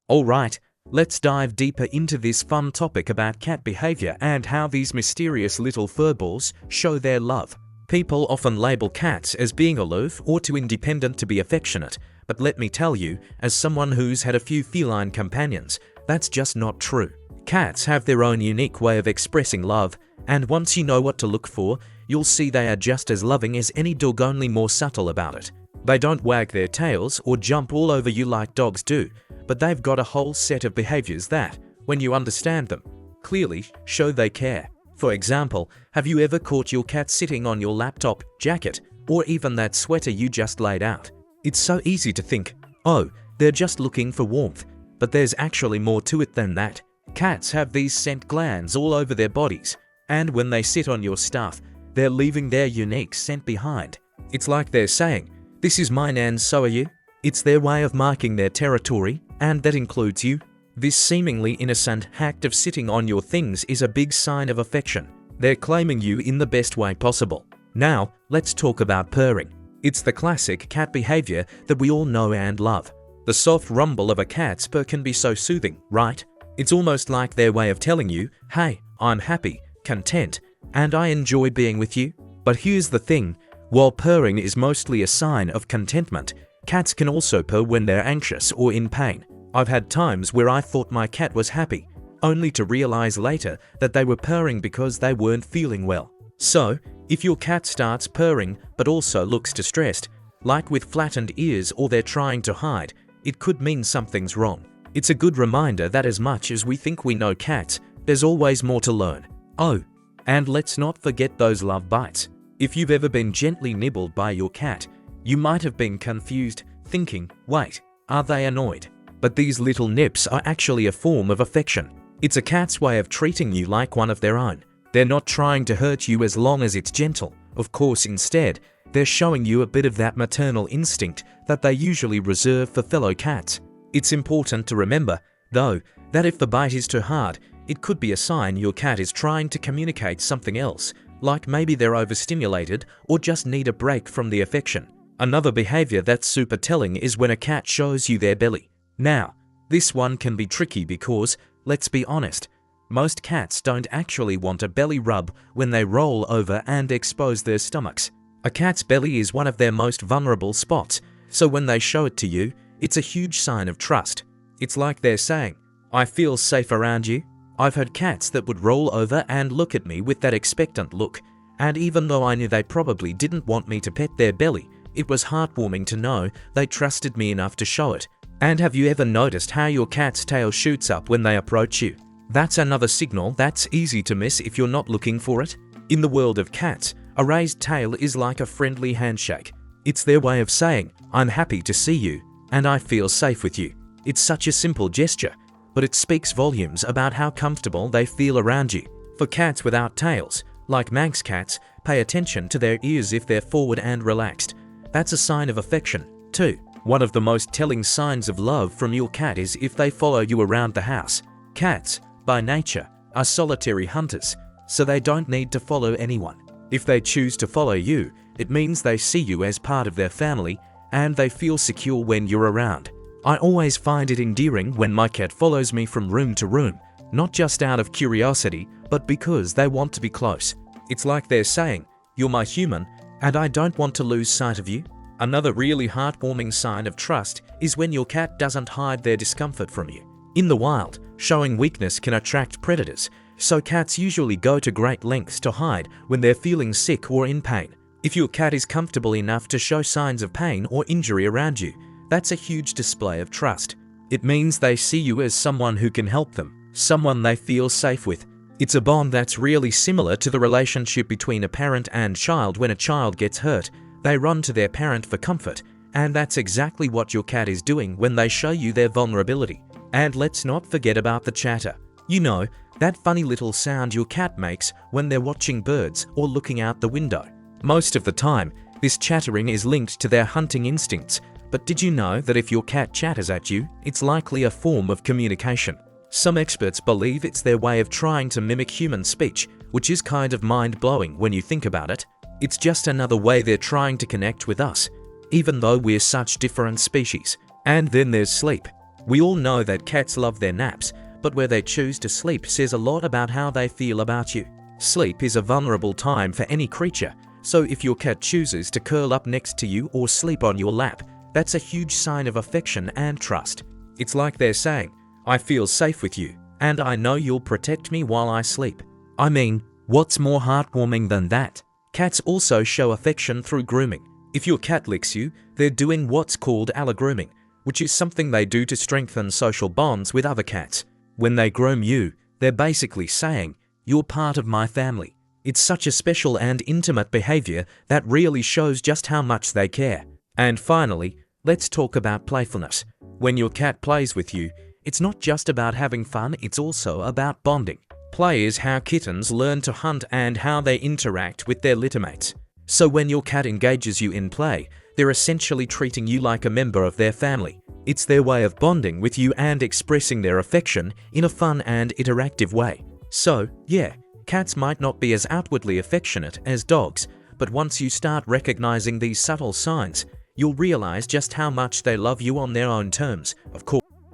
Alright, let's dive deeper into this fun topic about cat behavior and how these mysterious little furballs show their love. People often label cats as being aloof or too independent to be affectionate, but let me tell you, as someone who's had a few feline companions, that's just not true. Cats have their own unique way of expressing love, and once you know what to look for, you'll see they are just as loving as any dog, only more subtle about it. They don't wag their tails or jump all over you like dogs do, but they've got a whole set of behaviors that, when you understand them, clearly show they care. For example, have you ever caught your cat sitting on your laptop, jacket, or even that sweater you just laid out? It's so easy to think, oh, they're just looking for warmth, but there's actually more to it than that. Cats have these scent glands all over their bodies, and when they sit on your stuff, they're leaving their unique scent behind. It's like they're saying, "This is mine and so are you." It's their way of marking their territory, and that includes you. This seemingly innocent act of sitting on your things is a big sign of affection. They're claiming you in the best way possible. Now, let's talk about purring. It's the classic cat behavior that we all know and love. The soft rumble of a cat's purr can be so soothing, right? It's almost like their way of telling you, hey, I'm happy, content, and I enjoy being with you. But here's the thing, while purring is mostly a sign of contentment, cats can also purr when they're anxious or in pain. I've had times where I thought my cat was happy, only to realize later that they were purring because they weren't feeling well. So, if your cat starts purring but also looks distressed, like with flattened ears or they're trying to hide, it could mean something's wrong. It's a good reminder that as much as we think we know cats, there's always more to learn. Oh, and let's not forget those love bites. If you've ever been gently nibbled by your cat, you might have been confused, thinking, wait, are they annoyed? But these little nips are actually a form of affection. It's a cat's way of treating you like one of their own. They're not trying to hurt you as long as it's gentle. Of course, instead, they're showing you a bit of that maternal instinct that they usually reserve for fellow cats. It's important to remember, though, that if the bite is too hard, it could be a sign your cat is trying to communicate something else, like maybe they're overstimulated or just need a break from the affection. Another behavior that's super telling is when a cat shows you their belly. Now, this one can be tricky because, let's be honest, most cats don't actually want a belly rub when they roll over and expose their stomachs. A cat's belly is one of their most vulnerable spots, so when they show it to you, it's a huge sign of trust. It's like they're saying, I feel safe around you. I've had cats that would roll over and look at me with that expectant look, and even though I knew they probably didn't want me to pet their belly, it was heartwarming to know they trusted me enough to show it. And have you ever noticed how your cat's tail shoots up when they approach you? That's another signal that's easy to miss if you're not looking for it. In the world of cats, a raised tail is like a friendly handshake. It's their way of saying, I'm happy to see you, and I feel safe with you. It's such a simple gesture, but it speaks volumes about how comfortable they feel around you. For cats without tails, like Manx cats, pay attention to their ears if they're forward and relaxed. That's a sign of affection, too. One of the most telling signs of love from your cat is if they follow you around the house. Cats, by nature, are solitary hunters, so they don't need to follow anyone. If they choose to follow you, it means they see you as part of their family and they feel secure when you're around. I always find it endearing when my cat follows me from room to room, not just out of curiosity, but because they want to be close. It's like they're saying, you're my human, and I don't want to lose sight of you. Another really heartwarming sign of trust is when your cat doesn't hide their discomfort from you. In the wild, showing weakness can attract predators, so cats usually go to great lengths to hide when they're feeling sick or in pain. If your cat is comfortable enough to show signs of pain or injury around you, that's a huge display of trust. It means they see you as someone who can help them, someone they feel safe with. It's a bond that's really similar to the relationship between a parent and child. When a child gets hurt, they run to their parent for comfort, and that's exactly what your cat is doing when they show you their vulnerability. And let's not forget about the chatter. You know, that funny little sound your cat makes when they're watching birds or looking out the window. Most of the time, this chattering is linked to their hunting instincts, but did you know that if your cat chatters at you, it's likely a form of communication? Some experts believe it's their way of trying to mimic human speech, which is kind of mind-blowing when you think about it. It's just another way they're trying to connect with us, even though we're such different species. And then there's sleep. We all know that cats love their naps, but where they choose to sleep says a lot about how they feel about you. Sleep is a vulnerable time for any creature, so if your cat chooses to curl up next to you or sleep on your lap, that's a huge sign of affection and trust. It's like they're saying, "I feel safe with you, and I know you'll protect me while I sleep." I mean, what's more heartwarming than that? Cats also show affection through grooming. If your cat licks you, they're doing what's called allogrooming, which is something they do to strengthen social bonds with other cats. When they groom you, they're basically saying, "You're part of my family." It's such a special and intimate behavior that really shows just how much they care. And finally, let's talk about playfulness. When your cat plays with you, it's not just about having fun, it's also about bonding. Play is how kittens learn to hunt and how they interact with their littermates. So when your cat engages you in play, they're essentially treating you like a member of their family. It's their way of bonding with you and expressing their affection in a fun and interactive way. So, yeah, cats might not be as outwardly affectionate as dogs, but once you start recognizing these subtle signs, you'll realize just how much they love you on their own terms, of course.